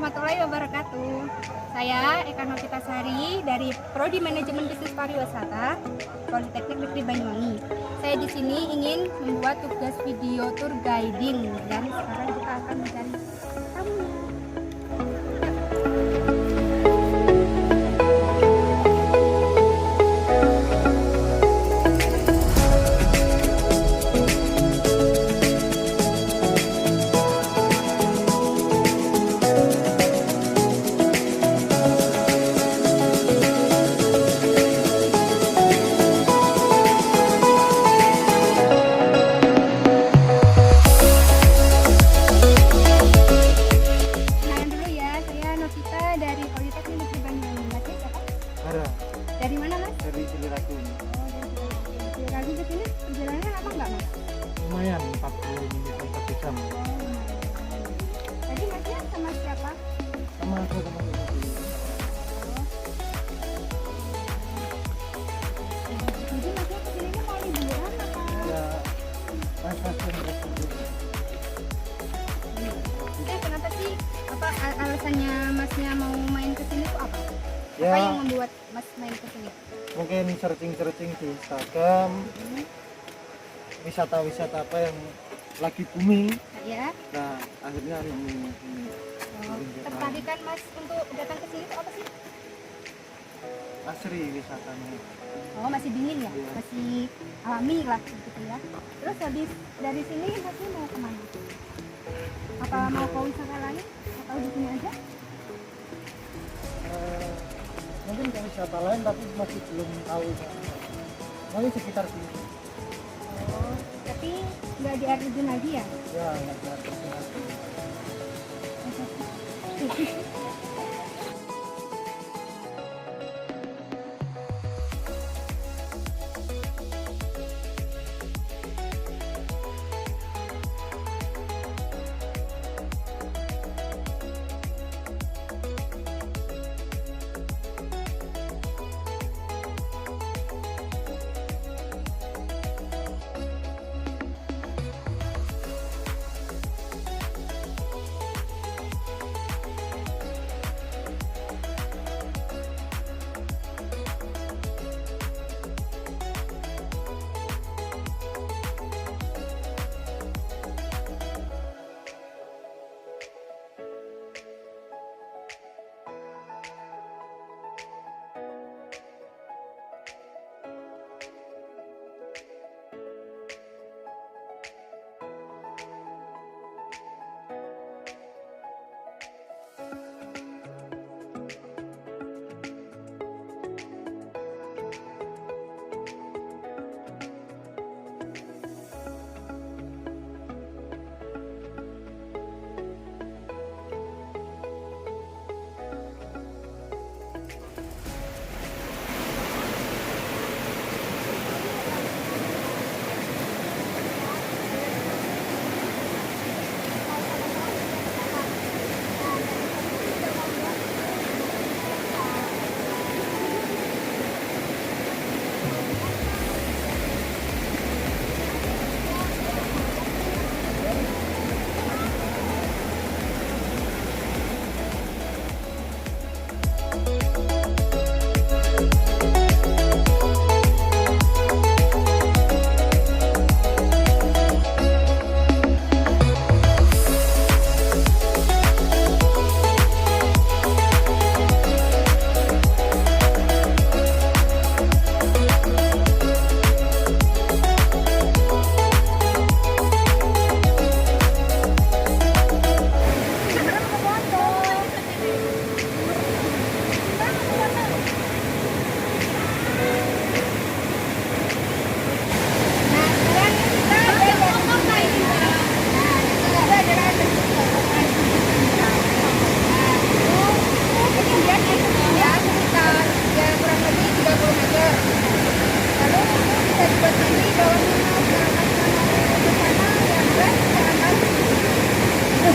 warahmatullahi wabarakatuh. Saya Eka Novita Sari dari Prodi Manajemen Bisnis Pariwisata Politeknik Negeri Banyuwangi. Saya di sini ingin membuat tugas video tour guiding dan sekarang kita akan mencari tamunya. Dari Politeknik Negeri Banyuwangi. Masih siapa? Dari mana, Mas? Dari sebelah. Oh, dari Raung ke sini perjalanannya lama nggak, Mas? Lumayan 40 menit 1 jam. Tadi Masnya sama siapa? Sama aku sama ibu. Jadi Masnya kesini mau liburan apa? Ya, pas-pasan Kenapa sih? Apa alasannya Masnya mau main ke sini tuh apa? ya, Apa yang membuat Mas main ke sini? mungkin searching di Instagram, wisata-wisata apa yang lagi booming. Ya. Nah, akhirnya ini. Tertarikan Mas untuk datang ke sini tuh apa sih? Asri wisatanya. Oh, masih dingin ya? Iya. Masih alami lah gitu ya. Terus habis dari sini Masnya mau kemana? Apa mau ke wisata lain atau di sini aja? Mungkin ke wisata lain tapi masih belum tahu. Mungkin sekitar sini. Oh, tapi nggak di air terjun lagi ya? Ya, nggak ada destinasi.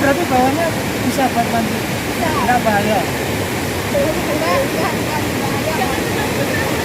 Berarti bawahnya bisa buat mandi, nggak bahaya. Enggak bahaya.